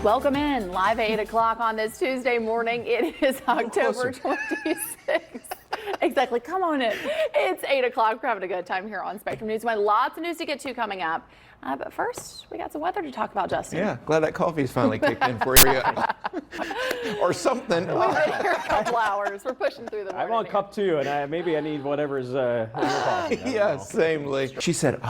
Welcome in, live at 8 o'clock on this Tuesday morning. It is October 26th. Exactly, come on in. It's 8 o'clock. We're having a good time here on Spectrum News. Lots of news to get to coming up. But first, we got some weather to talk about, Justin. Yeah, glad that coffee's finally kicked in for you. Or something. We've been here a couple hours. We're pushing through the morning. I'm on cup 2, and maybe I need whatever's in your coffee. Yeah, samely. She said,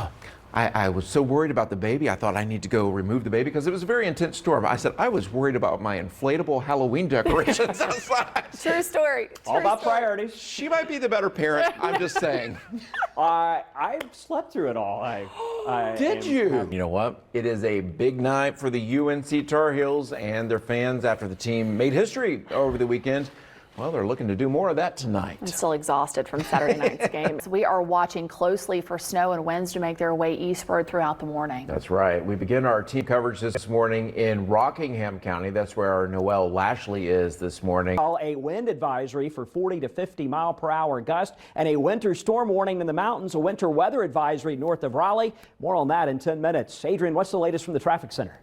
I was so worried about the baby, I thought I need to go remove the baby because it was a very intense storm. I said, I was worried about my inflatable Halloween decorations outside. True story. All about priorities. She might be the better parent, I'm just saying. I slept through it all. Did you? You know what? It is a big night for the UNC Tar Heels and their fans after the team made history over the weekend. Well, they're looking to do more of that tonight. I'm still exhausted from Saturday night's game. We are watching closely for snow and winds to make their way eastward throughout the morning. That's right. We begin our team coverage this morning in Rockingham County. That's where our Noelle Lashley is this morning. A wind advisory for 40 to 50 mile per hour gust and a winter storm warning in the mountains, a winter weather advisory north of Raleigh. More on that in 10 minutes. Adrianne, what's the latest from the traffic center?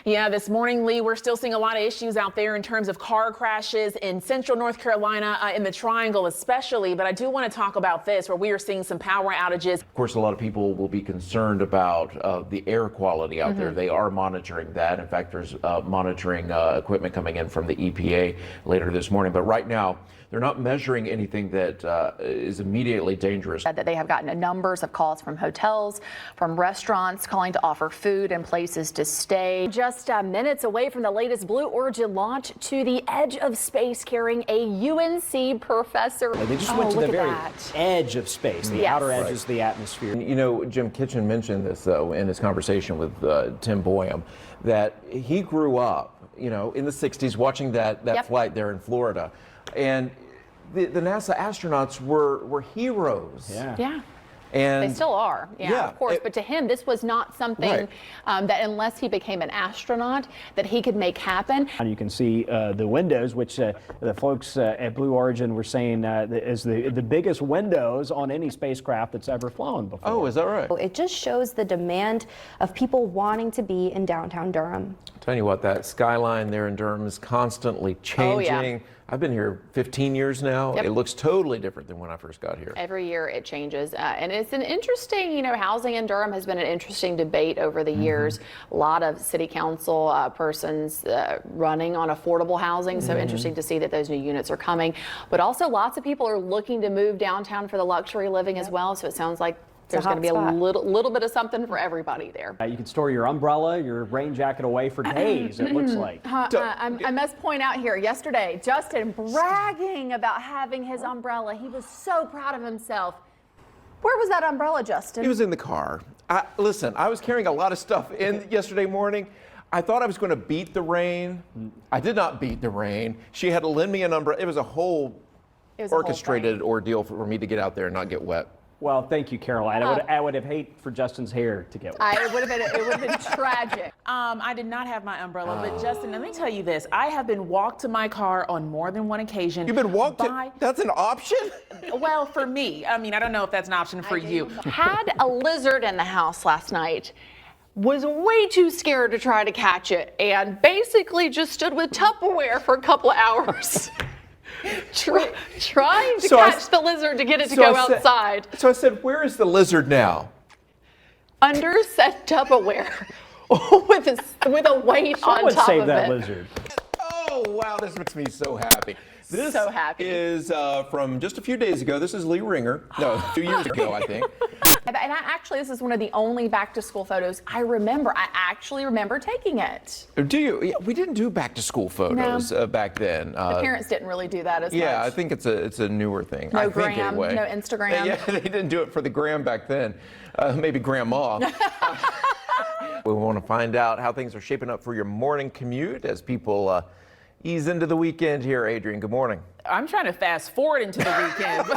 Yeah, this morning, Lee, we're still seeing a lot of issues out there in terms of car crashes in central North Carolina, in the Triangle especially. But I do want to talk about this, where we are seeing some power outages. Of course, a lot of people will be concerned about the air quality out there. They are monitoring that. In fact, there's monitoring equipment coming in from the EPA later this morning. But right now, they're not measuring anything that is immediately dangerous. That they have gotten numbers of calls from hotels, from restaurants calling to offer food and places to stay. Just minutes away from the latest Blue Origin launch to the edge of space, carrying a UNC professor. They just went to the very edge of space. The outer edge is the atmosphere. You know, Jim Kitchen mentioned this, though, in his conversation with Tim Boyum, that he grew up, you know, in the 60s watching that flight there in Florida. And the NASA astronauts were heroes. Yeah. And they still are, of course. But to him, this was not something that, unless he became an astronaut, that he could make happen. And you can see the windows, which the folks at Blue Origin were saying is the biggest windows on any spacecraft that's ever flown before. Oh, is that right? It just shows the demand of people wanting to be in downtown Durham. I'll tell you what, that skyline there in Durham is constantly changing. Oh, yeah. I've been here 15 years now. It looks totally different than when I first got here. Every year it changes. And it's an interesting, you know, housing in Durham has been an interesting debate over the years. A lot of city council persons running on affordable housing. So interesting to see that those new units are coming. But also lots of people are looking to move downtown for the luxury living as well. So it sounds like there's going to be a little bit of something for everybody there. You can store your umbrella, your rain jacket away for days, it looks like. I must point out here, yesterday, Justin bragging about having his umbrella. He was so proud of himself. Where was that umbrella, Justin? It was in the car. Listen, I was carrying a lot of stuff in yesterday morning. I thought I was going to beat the rain. I did not beat the rain. She had to lend me an umbrella. It was a whole orchestrated ordeal for me to get out there and not get wet. Well, thank you, Caroline. I would have hated for Justin's hair to get wet. It would have been tragic. I did not have my umbrella, but Justin, let me tell you this. I have been walked to my car on more than one occasion. You've been walked to? That's an option? Well, for me. I mean, I don't know if that's an option for you. Had a lizard in the house last night. Was way too scared to try to catch it and basically just stood with Tupperware for a couple of hours. Trying to catch the lizard to get it to go outside. So I said, where is the lizard now? Under said Tupperware with a weight on top of it. Someone save that lizard. Oh, wow, this makes me so happy. This so happy. is from just a few days ago. This is Lee Ringer. No, 2 years ago, I think. And this is one of the only back-to-school photos I remember. I actually remember taking it. Do you? Yeah, we didn't do back-to-school photos back then. The parents didn't really do that as much. Yeah, I think it's a newer thing. No I gram, think, anyway. no Instagram. Yeah, they didn't do it for the gram back then. Maybe grandma. We want to find out how things are shaping up for your morning commute as people ease into the weekend here. Adrianne, good morning. I'm trying to fast forward into the weekend.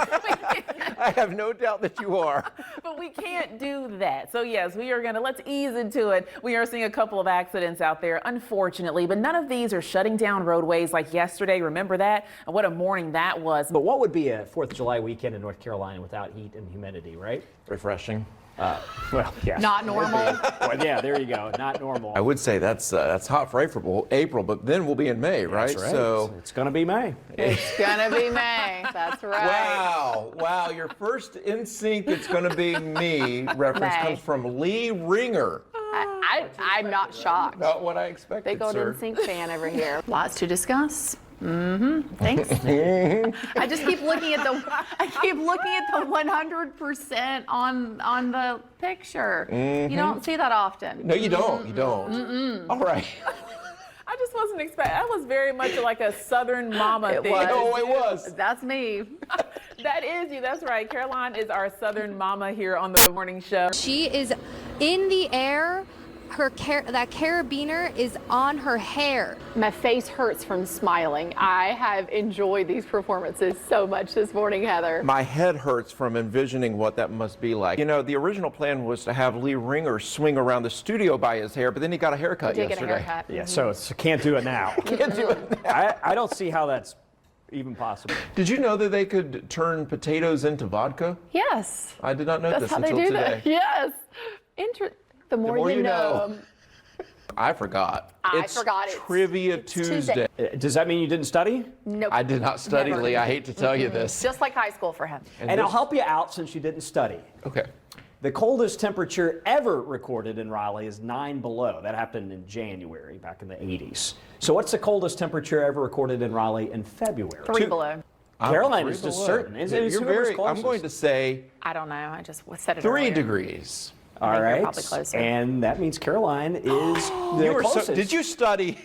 I have no doubt that you are. But we can't do that. So yes, let's ease into it. We are seeing a couple of accidents out there, unfortunately, but none of these are shutting down roadways like yesterday. Remember that? And what a morning that was. But what would be a 4th of July weekend in North Carolina without heat and humidity, right? Refreshing. Well, yes. Not normal. Well, yeah, there you go. Not normal. I would say that's hot for April, but then we'll be in May, right? That's right. So It's going to be May. It's gonna be May. That's right. wow, your first in sync "It's Gonna Be Me" reference May. comes from Lee Ringer. I'm not shocked. Not what I expected, Big old sir. NSYNC fan over here. Lots to discuss. Thanks. I just keep looking at the 100% on the picture. You don't see that often. No, you don't. You don't. All right. I just wasn't expecting. That was very much like a Southern mama It thing. was. Oh, it was. That's me. That is you. That's right. Caroline is our Southern mama here on the morning show. She is in the air. That carabiner is on her hair. My face hurts from smiling. I have enjoyed these performances so much this morning, Heather. My head hurts from envisioning what that must be like. You know, the original plan was to have Lee Ringer swing around the studio by his hair, but then he got a haircut Did get a yesterday. haircut. Yeah, so can't do it now. Can't do it now. I don't see how that's even possible. Did you know that they could turn potatoes into vodka? Yes. I did not know That's this how they until do today. that. Yes. The more you know. I forgot. I forgot it's Trivia Tuesday. Does that mean you didn't study? Nope. I did not study, Never. I hate to tell you this. Just like high school for him. And I'll help you out since you didn't study. Okay. The coldest temperature ever recorded in Raleigh is 9 below. That happened in January, back in the 80s. So what's the coldest temperature ever recorded in Raleigh in February? 3 below. Caroline 3 is just below. certain. It's You're whoever's very. I'm closest. going to say I don't know. I just said it 3 earlier. degrees. All think you're right. probably closer. And that means Caroline is the You were closest. did you study?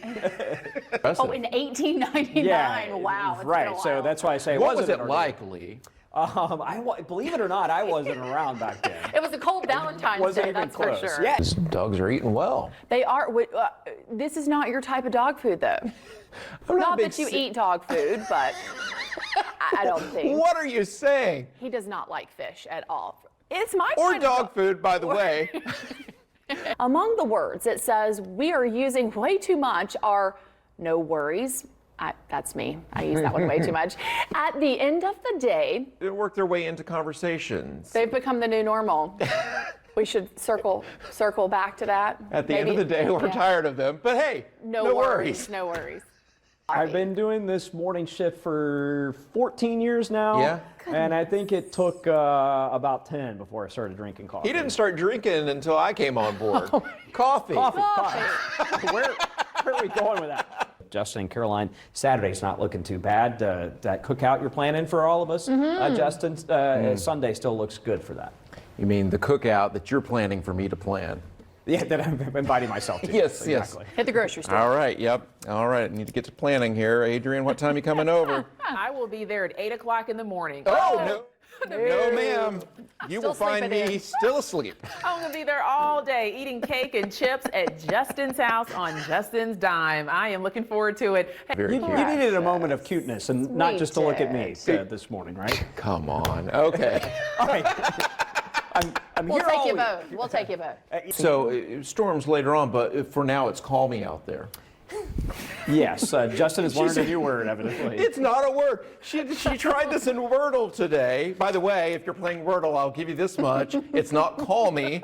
Oh, in 1899. Yeah. Wow. It's Right. been a So while. that's why I say it What was wasn't it an like, Lee? believe it or not, I wasn't around back then. It was a cold Valentine's Wasn't Day, even that's close. for sure. Yeah. These dogs are eating well. They are. This is not your type of dog food, though. I'm Not a big that you si- eat dog food, but I don't think. What are you saying? He does not like fish at all. It's my Or kind of dog food, by the way. Among the words it says we are using way too much are no worries. That's me. I use that one way too much. At the end of the day, They work their way into conversations. they've become the new normal. We should circle back to that. At the end of the day, we're tired of them. But hey, No worries. No worries. I've been doing this morning shift for 14 years now. Yeah. And I think it took about 10 before I started drinking coffee. He didn't start drinking until I came on board. Coffee. Coffee. Where are we going with that? Justin and Caroline, Saturday's not looking too bad. That cookout you're planning for all of us, Justin, Sunday still looks good for that. You mean the cookout that you're planning for me to plan? Yeah, that I'm inviting myself to. Yes, exactly. Hit the grocery store. All right, yep. All right, need to get to planning here. Adrianne, what time are you coming over? I will be there at 8 o'clock in the morning. Oh, no, ma'am. You will find sleeping me in. still asleep. I'm going to be there all day eating cake and chips at Justin's house on Justin's dime. I am looking forward to it. Very You cute. needed a moment of cuteness and not just to look at me this morning, right? Come on. Okay. All right. I'm We'll here take all you week. both. We'll take you both. So storms later on, but for now it's call me out there. Yes, Justin has learned a new word, evidently. It's not a word. She tried this in Wordle today. By the way, if you're playing Wordle, I'll give you this much. It's not call me.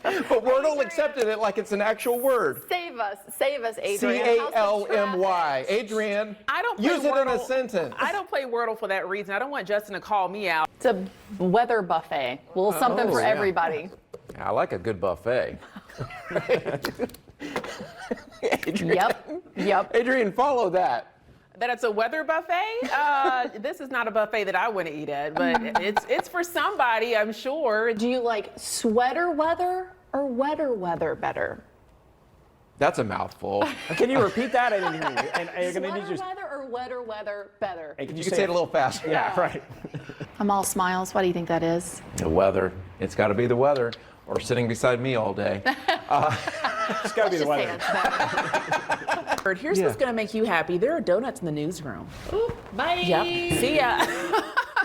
But Wordle accepted it like it's an actual word. Save us, Adrianne. How's the C-A-L-M-Y. traffic? Adrianne, I don't play use it in a Wordle. sentence. I don't play Wordle for that reason. I don't want Justin to call me out. It's a weather buffet. A little something for yeah. everybody. I like a good buffet. Yep. Adrianne, follow that. That it's a weather buffet? This is not a buffet that I want to eat at, but it's for somebody, I'm sure. Do you like sweater weather or wetter weather better? That's a mouthful. Can you repeat that? I didn't hear you. And you're gonna Sweater need to weather or wetter weather better? Hey, can You can say it a little faster. Yeah, right. I'm all smiles. What do you think that is? The weather. It's got to be the weather. Or sitting beside me all day. It's got to be the Just weather. hands. Here's what's going to make you happy. There are donuts in the newsroom. Bye. Yep. See ya.